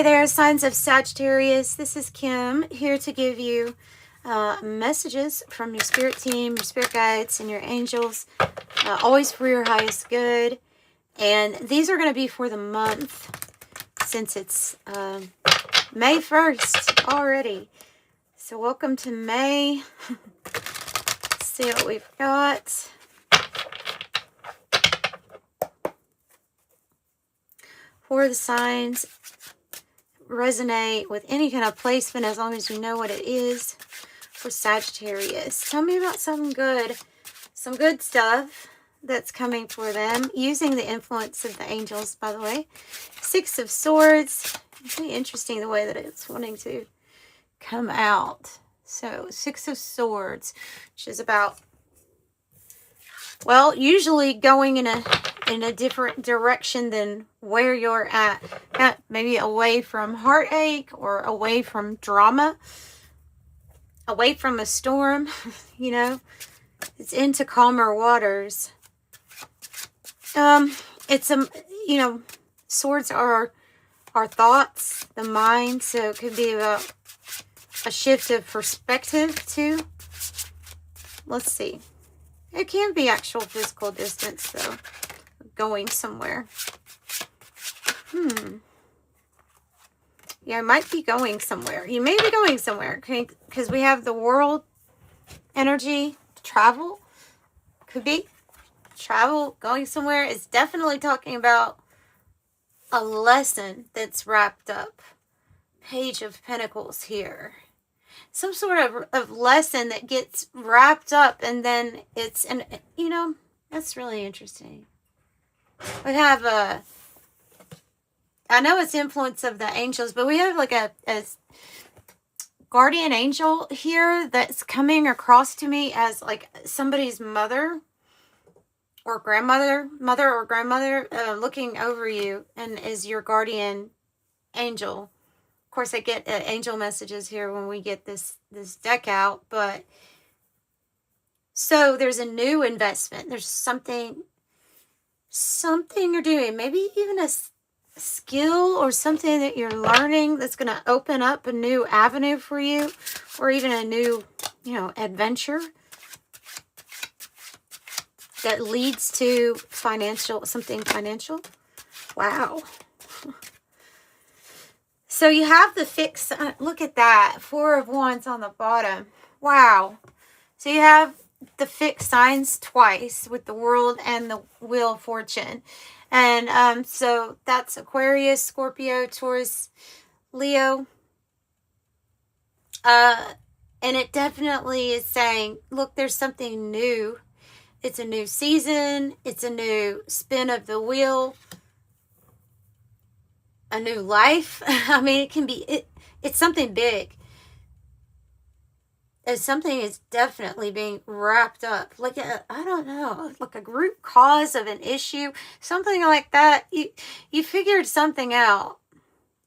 Hi there, signs of Sagittarius. This is Kim here to give you messages from your spirit team, your spirit guides, and your angels, always for your highest good. And these are going to be for the month since it's May 1st already. So welcome to May. Let's see what we've got. For the signs, resonate with any kind of placement as long as you know what it is. For Sagittarius, tell me about some good stuff that's coming for them using the influence of the angels, by the way. Six of Swords. It's really interesting the way that it's wanting to come out. So Six of Swords, which is about, well, usually going in a different direction than where you're at. Maybe away from heartache or away from drama, away from a storm, you know. It's into calmer waters. It's you know, swords are our thoughts, the mind, so it could be about a shift of perspective too. Let's see. It can be actual physical distance, though. Going somewhere. Yeah, I might be going somewhere. You may be going somewhere. Because we have the world energy. Travel. Could be. Travel. Going somewhere. It's definitely talking about a lesson that's wrapped up. Page of Pentacles here. Some sort of lesson that gets wrapped up, and then it's, and you know, that's really interesting. We have I know it's influence of the angels, but we have like a guardian angel here that's coming across to me as like somebody's mother or grandmother, looking over you and is your guardian angel. Of course, I get angel messages here when we get this deck out, but so there's a new investment. There's something you're doing, maybe even a skill or something that you're learning that's going to open up a new avenue for you, or even a new, you know, adventure that leads to something financial. Wow. So you have the fixed, look at that, Four of Wands on the bottom. Wow. So you have the fixed signs twice with the World and the Wheel of Fortune. And so that's Aquarius, Scorpio, Taurus, Leo. And it definitely is saying, look, there's something new. It's a new season. It's a new spin of the wheel. A new life. I mean, it can be, it's something big. And something is definitely being wrapped up. Like, I don't know, like a root cause of an issue. Something like that. You figured something out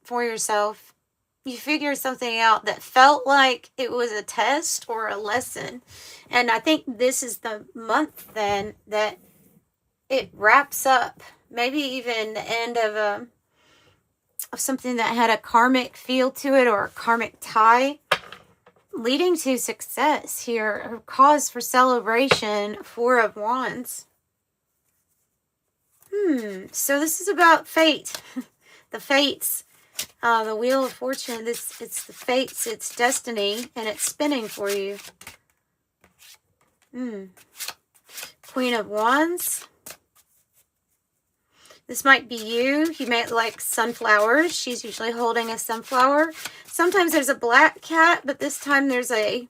for yourself. You figured something out that felt like it was a test or a lesson. And I think this is the month then that it wraps up. Maybe even the end of something that had a karmic feel to it or a karmic tie, leading to success here, or cause for celebration. Four of Wands. So this is about fate. The fates. The Wheel of Fortune. It's the fates, it's destiny, and it's spinning for you. Queen of Wands. This might be you. You may like sunflowers. She's usually holding a sunflower. Sometimes there's a black cat, but this time there's a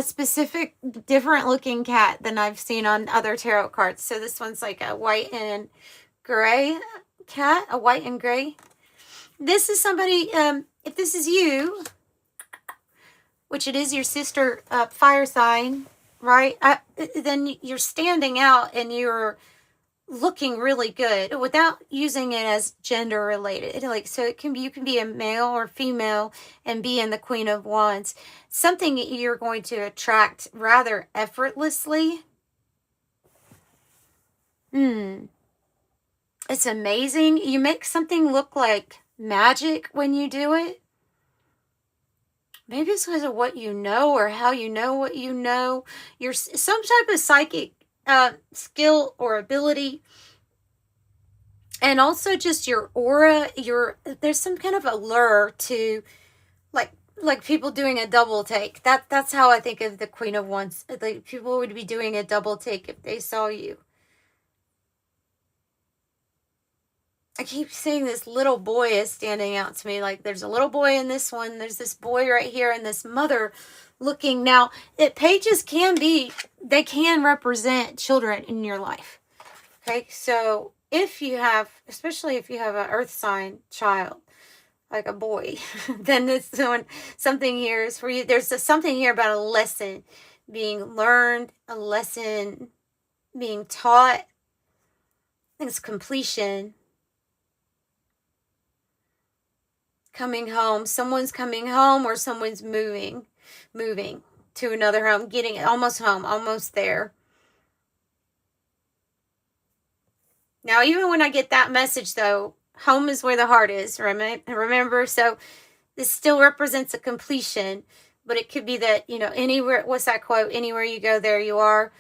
specific different looking cat than I've seen on other tarot cards. So this one's like a white and gray cat, a white and gray. This is somebody, if this is you, which it is your sister fire sign, right? Then you're standing out and you're looking really good without using it as gender related. Like, so it can be, you can be a male or female and be in the Queen of Wands. Something you're going to attract rather effortlessly. It's amazing. You make something look like magic when you do it. Maybe it's because of what you know or how you know what you know. You're some type of psychic skill or ability. And also just your aura, there's some kind of allure to like people doing a double take. That's how I think of the Queen of Wands. Like people would be doing a double take if they saw you. I keep saying this little boy is standing out to me. Like there's a little boy in this one. There's this boy right here and this mother looking. Now, pages they can represent children in your life. Okay, so if you have, especially if you have an earth sign child, like a boy, then this one, something here is for you. There's something here about a lesson being learned, a lesson being taught. I think it's completion. Coming home. Someone's coming home or someone's moving to another home, getting almost home, almost there. Now, even when I get that message, though, home is where the heart is, remember? So this still represents a completion, but it could be that, anywhere, what's that quote? Anywhere you go, there you are.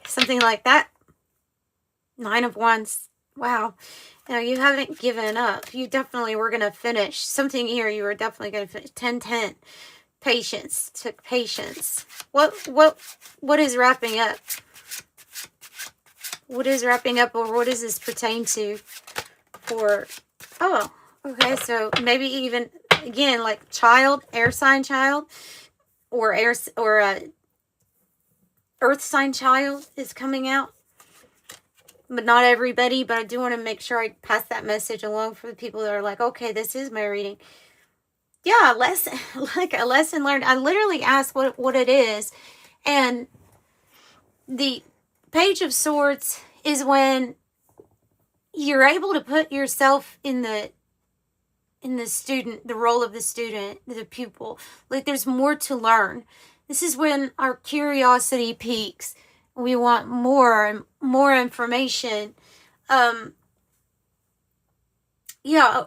Something like that. 9 of Wands. Wow. Now, you haven't given up. You definitely were going to finish. Something here you were definitely going to finish. 10-10. Patience. Took patience. What is wrapping up? What is wrapping up, or what does this pertain to for, oh, okay, so maybe even, again, like child, air sign child, or earth sign child is coming out. But not everybody, but I do want to make sure I pass that message along for the people that are like, okay, this is my reading. Yeah, like a lesson learned. I literally asked what it is, and the Page of Swords is when you're able to put yourself in the student, the role of the student, the pupil. Like there's more to learn. This is when our curiosity peaks. We want more and more information. Yeah,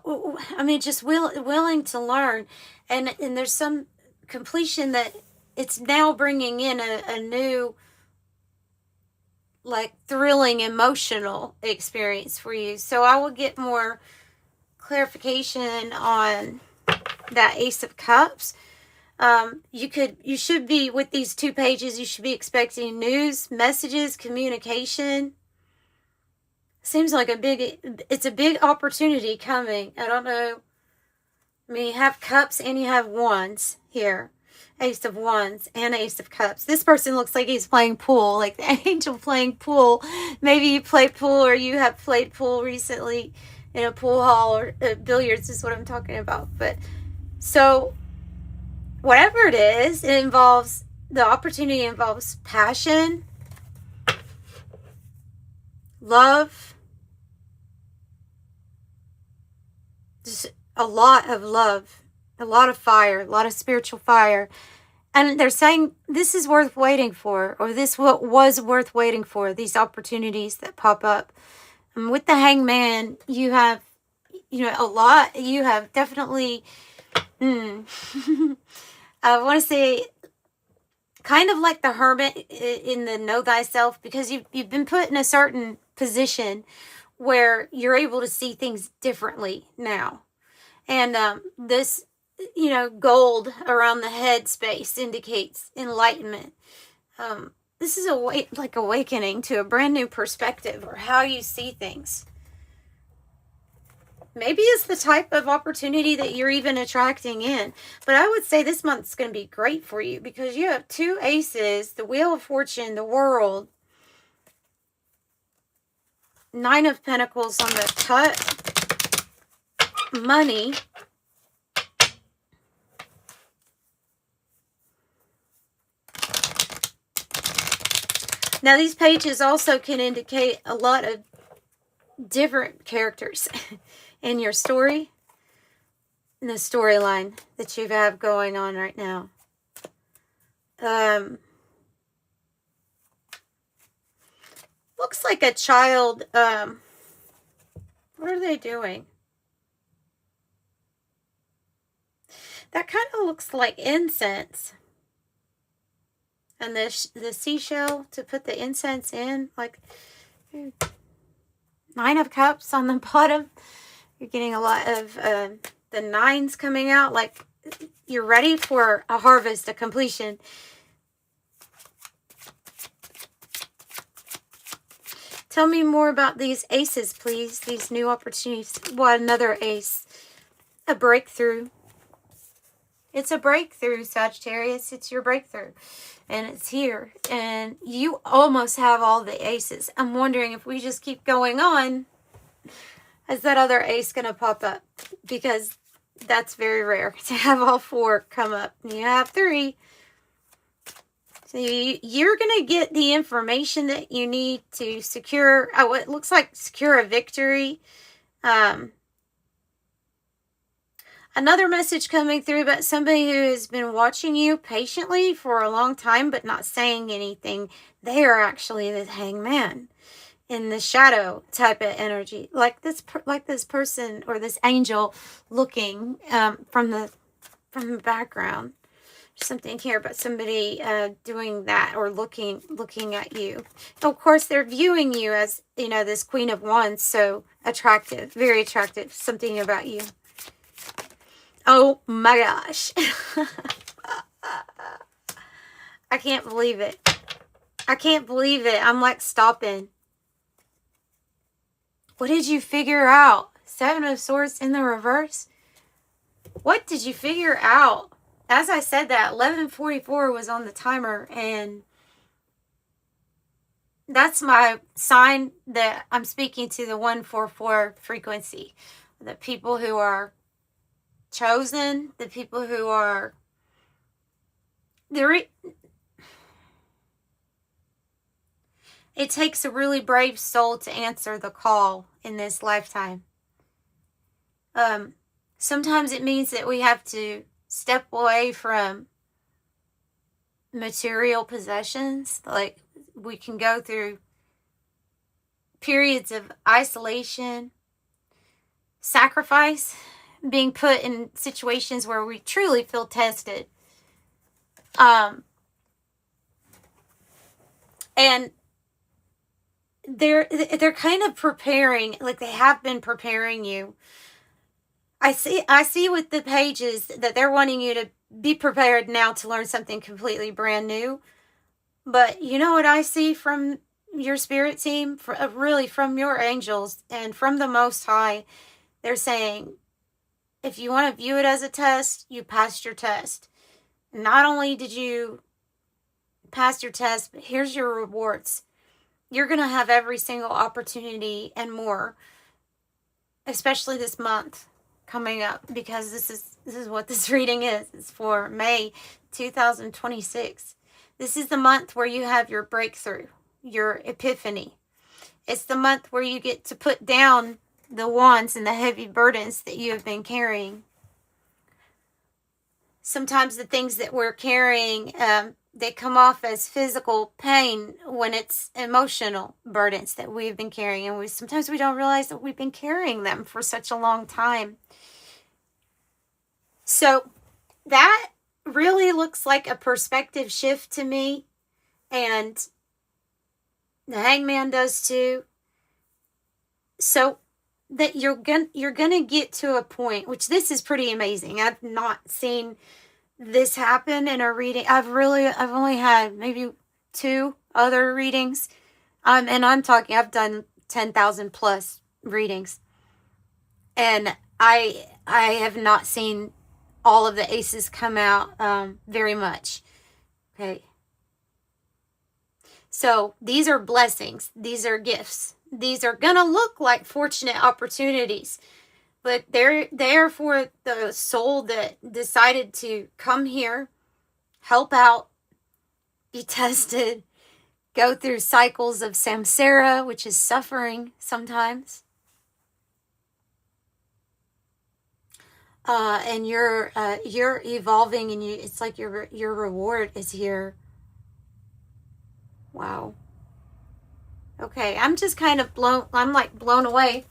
I mean, just willing to learn. And there's some completion that it's now bringing in a new, like, thrilling emotional experience for you. So I will get more clarification on that Ace of Cups. You should be, with these 2 pages, you should be expecting news, messages, communication. Seems like it's a big opportunity coming. I don't know. I mean, you have Cups and you have Wands here. Ace of Wands and Ace of Cups. This person looks like he's playing pool, like the angel playing pool. Maybe you play pool, or you have played pool recently in a pool hall, or billiards is what I'm talking about. But so whatever it is, the opportunity involves passion, love, just a lot of love, a lot of fire, a lot of spiritual fire. And they're saying this is worth waiting for, or this was worth waiting for, these opportunities that pop up. And with the Hangman, you have, a lot. You have definitely, I want to say, kind of like the Hermit in the Know Thyself, because you've been put in a certain position where you're able to see things differently now. And this, gold around the head space indicates enlightenment. This is like awakening to a brand new perspective, or how you see things. Maybe it's the type of opportunity that you're even attracting in. But I would say this month's going to be great for you, because you have 2 aces, the Wheel of Fortune, the World, 9 of Pentacles on the cut, money, now these pages also can indicate a lot of different characters in your story, in the storyline that you have going on right now. Looks like a child, what are they doing? That kind of looks like incense. And the seashell to put the incense in, like 9 of Cups on the bottom. You're getting a lot of the 9s coming out, like you're ready for a harvest, a completion. Tell me more about these aces, please. These new opportunities. What, another ace. A breakthrough. It's a breakthrough, Sagittarius. It's your breakthrough. And it's here. And you almost have all the aces. I'm wondering if we just keep going on, is that other ace going to pop up? Because that's very rare to have all 4 come up. You have 3. So you're going to get the information that you need to secure, it looks like secure a victory. Another message coming through about somebody who has been watching you patiently for a long time but not saying anything. They are actually the hangman in the shadow type of energy. Like this person or this angel looking from the background. Something here about somebody doing that or looking at you. Of course, they're viewing you as, you know, this Queen of Wands, so attractive, very attractive. Something about you. Oh my gosh. I can't believe it. I can't believe it. I'm like stopping. What did you figure out? 7 of Swords in the reverse? What did you figure out? As I said that, 11:44 was on the timer, and that's my sign that I'm speaking to the 144 frequency. The people who are chosen, the people who are... It takes a really brave soul to answer the call in this lifetime. Sometimes it means that we have to step away from material possessions. Like, we can go through periods of isolation, sacrifice, being put in situations where we truly feel tested. And they're kind of preparing, like they have been preparing you. I see with the pages that they're wanting you to be prepared now to learn something completely brand new. But you know what I see from your spirit team? Really from your angels and from the Most High. They're saying, if you want to view it as a test, you passed your test. Not only did you pass your test, but here's your rewards. You're going to have every single opportunity and more, especially this month coming up, because this is what this reading is. It's for May 2026. This is the month where you have your breakthrough, your epiphany. It's the month where you get to put down the wands and the heavy burdens that you have been carrying. Sometimes the things that we're carrying, they come off as physical pain when it's emotional burdens that we've been carrying. And sometimes we don't realize that we've been carrying them for such a long time. So that really looks like a perspective shift to me. And the Hangman does too. So that you're gonna get to a point, which this is pretty amazing. I've not seen this happen in a reading. I've only had maybe 2 other readings. And I'm talking, I've done 10,000 plus readings. And I have not seen all of the aces come out very much. Okay. So these are blessings. These are gifts. These are going to look like fortunate opportunities. But they're for the soul that decided to come here, help out, be tested, go through cycles of samsara, which is suffering sometimes. And you're evolving, and it's like your reward is here. Wow. Okay, I'm just kind of I'm like blown away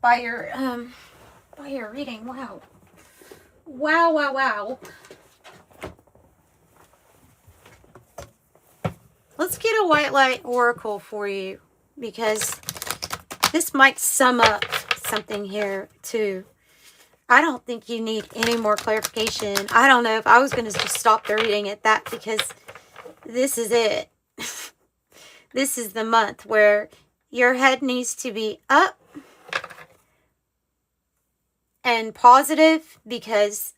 by your reading. Wow. Wow, wow, wow. Let's get a white light oracle for you, because this might sum up something here too. I don't think you need any more clarification. I don't know if I was going to just stop the reading at that, because this is it. This is the month where your head needs to be up and positive, because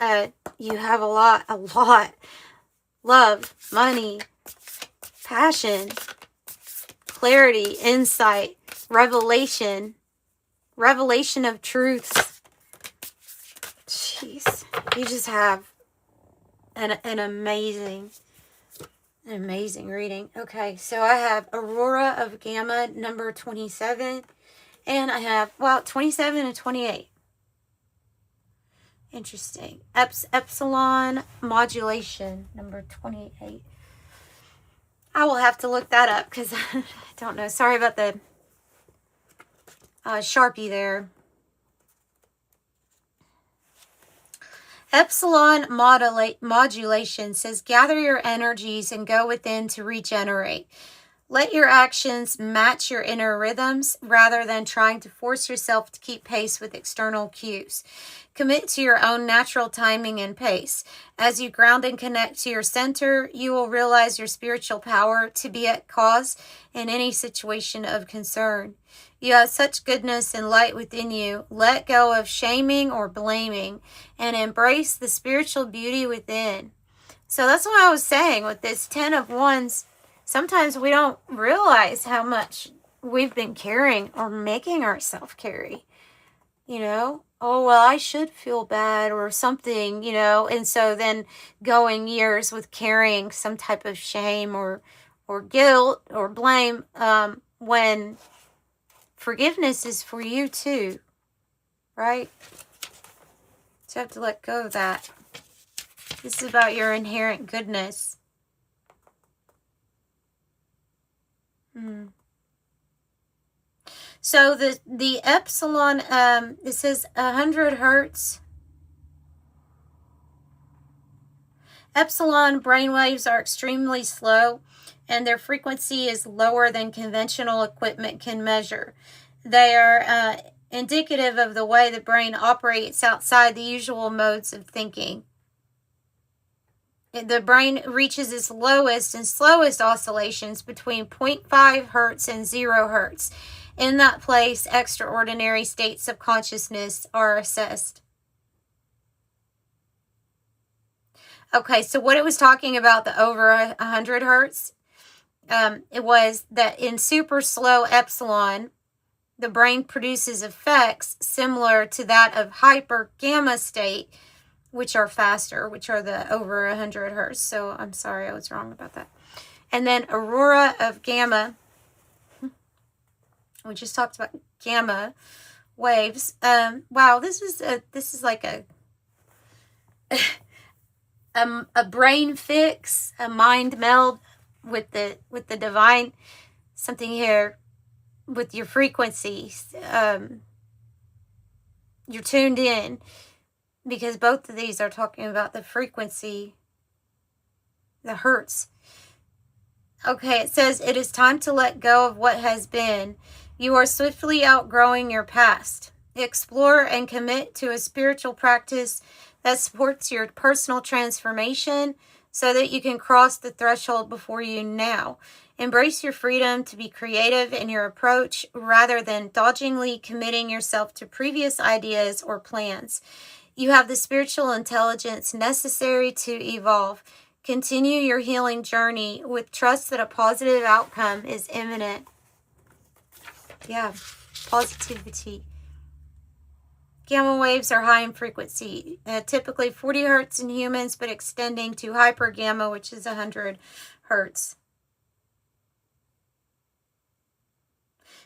you have a lot. Love, money, passion, clarity, insight, revelation of truths. Jeez, you just have an amazing reading. Okay, so I have Aurora of Gamma, number 27, and I have, well, 27 and 28. Interesting. Epsilon Modulation, number 28. I will have to look that up, because I don't know. Sorry about the Sharpie there. Epsilon Modulation says, gather your energies and go within to regenerate. Let your actions match your inner rhythms rather than trying to force yourself to keep pace with external cues. Commit to your own natural timing and pace. As you ground and connect to your center, you will realize your spiritual power to be at cause in any situation of concern. You have such goodness and light within you. Let go of shaming or blaming and embrace the spiritual beauty within. So that's what I was saying with this 10 of Wands. Sometimes we don't realize how much we've been carrying or making ourselves carry. You know, oh, well, I should feel bad or something, you know. And so then going years with carrying some type of shame or guilt or blame, when forgiveness is for you too, right? So you have to let go of that. This is about your inherent goodness. So the epsilon, it says 100 hertz. Epsilon brainwaves are extremely slow, and their frequency is lower than conventional equipment can measure. They are indicative of the way the brain operates outside the usual modes of thinking. The brain reaches its lowest and slowest oscillations between 0.5 hertz and 0 hertz. In that place, extraordinary states of consciousness are assessed. Okay, so what it was talking about, the over 100 hertz, it was that in super slow epsilon, the brain produces effects similar to that of hyper gamma state, which are faster, which are the over 100 hertz. So I'm sorry, I was wrong about that. And then aurora of gamma. We just talked about gamma waves. Wow, this is like a brain fix, a mind meld with the divine. Something here with your frequencies. You're tuned in, because both of these are talking about the frequency, the hertz. Okay, it says, it is time to let go of what has been. You are swiftly outgrowing your past. Explore and commit to a spiritual practice that supports your personal transformation so that you can cross the threshold before you now. Embrace your freedom to be creative in your approach rather than dodgingly committing yourself to previous ideas or plans. You have the spiritual intelligence necessary to evolve. Continue your healing journey with trust that a positive outcome is imminent. Yeah, positivity. Gamma waves are high in frequency, typically 40 hertz in humans, but extending to hyper gamma, which is 100 hertz.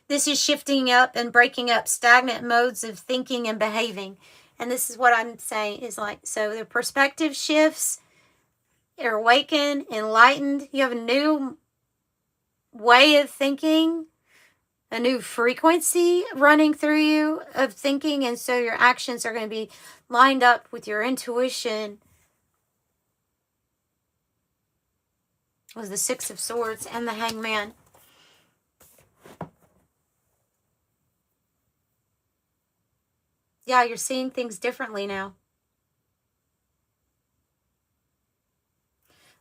This is shifting up and breaking up stagnant modes of thinking and behaving. And this is what I'm saying is like, so the perspective shifts, you're awakened, enlightened, you have a new way of thinking, a new frequency running through you of thinking, and so your actions are going to be lined up with your intuition. It was the Six of Swords and the Hangman. Yeah, you're seeing things differently now.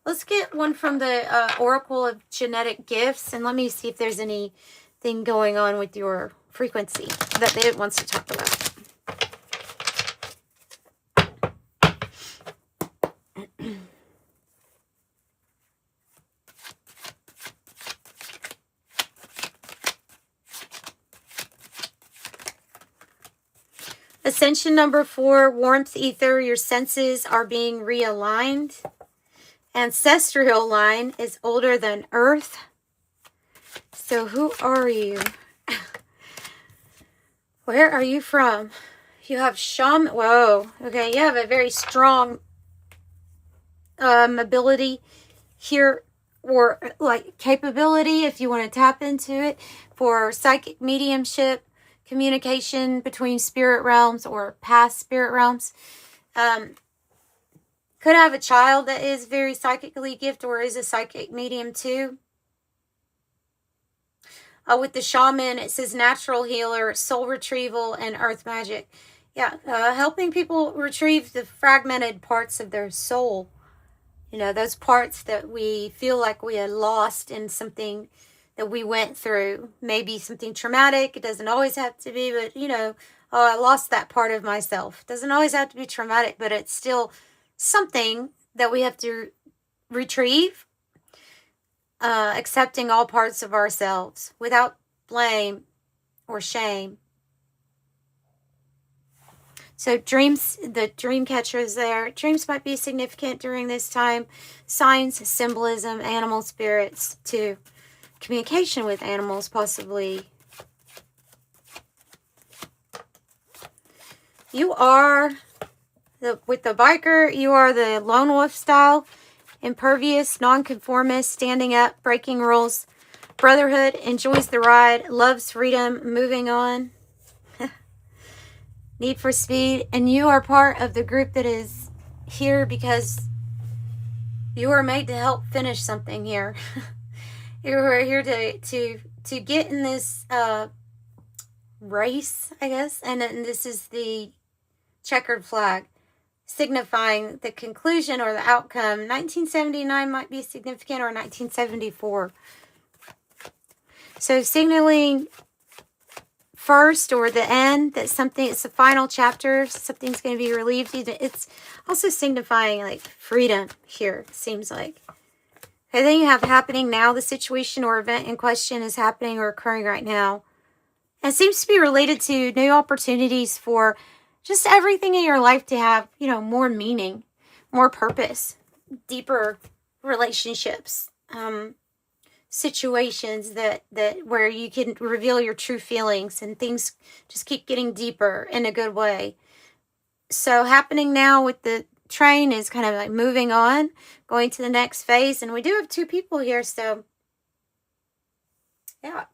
Let's get one from the Oracle of Genetic Gifts, and let me see if there's anything going on with your frequency that it wants to talk about. Ascension number 4, warmth ether. Your senses are being realigned. Ancestral line is older than Earth. So who are you? Where are you from? You have shaman. Whoa. Okay, you have a very strong ability here, or like capability, if you want to tap into it, for psychic mediumship, communication between spirit realms or past spirit realms. Could have a child that is very psychically gifted or is a psychic medium too. With the shaman, it says natural healer, soul retrieval, and earth magic. Yeah, helping people retrieve the fragmented parts of their soul. You know, those parts that we feel like we had lost in something that we went through. Maybe something traumatic. It doesn't always have to be, but, you know, oh, I lost that part of myself. It doesn't always have to be traumatic, but it's still something that we have to retrieve. Accepting all parts of ourselves without blame or shame. So dreams, the dream catcher is there. Dreams might be significant during this time. Signs, symbolism, animal spirits too. Communication with animals possibly. You are, with the biker, you are the lone wolf style. Impervious, nonconformist, standing up, breaking rules. Brotherhood, enjoys the ride, loves freedom, moving on. Need for speed. And you are part of the group that is here because you are made to help finish something here. You are here to get in this race, I guess. And this is the checkered flag, signifying the conclusion or the outcome. 1979 might be significant, or 1974. So signaling first or the end, that something, it's the final chapter, something's going to be relieved. It's also signifying like freedom here, it seems like. Okay, then you have happening now. The situation or event in question is happening or occurring right now. And it seems to be related to new opportunities for just everything in your life to have, you know, more meaning, more purpose, deeper relationships, situations that where you can reveal your true feelings and things just keep getting deeper in a good way. So happening now with the train is kind of like moving on, going to the next phase. And we do have 2 people here, so yeah.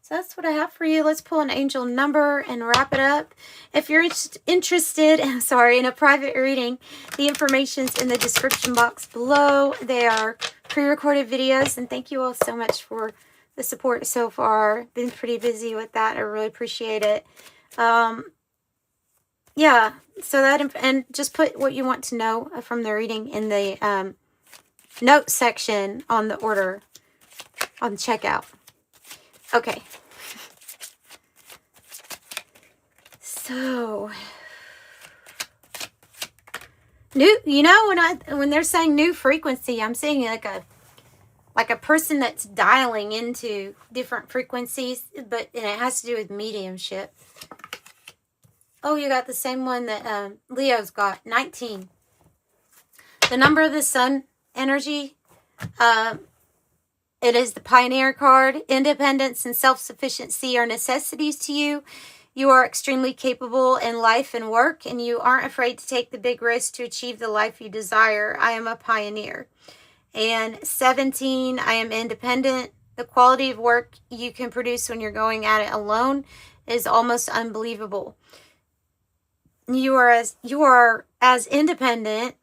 So that's what I have for you. Let's pull an angel number and wrap it up. If you're interested, in a private reading, the information's in the description box below. They are pre-recorded videos, and thank you all so much for the support so far. Been pretty busy with that. I really appreciate it. Yeah, so that, and just put what you want to know from the reading in the note section on the order, on checkout. Okay. So, new, you know, when they're saying new frequency, I'm seeing like a person that's dialing into different frequencies, and it has to do with mediumship. Oh, you got the same one that Leo's got, 19. The number of the sun energy, it is the Pioneer card. Independence and self-sufficiency are necessities to you. You are extremely capable in life and work, and you aren't afraid to take the big risk to achieve the life you desire. I am a pioneer. And 17, I am independent. The quality of work you can produce when you're going at it alone is almost unbelievable. You are as independent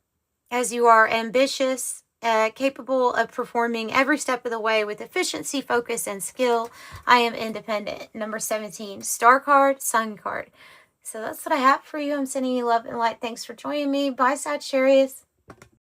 as you are ambitious, capable of performing every step of the way with efficiency, focus, and skill. I am independent. Number 17, star card, sun card. So that's what I have for you. I'm sending you love and light. Thanks for joining me. Bye, Sagittarius.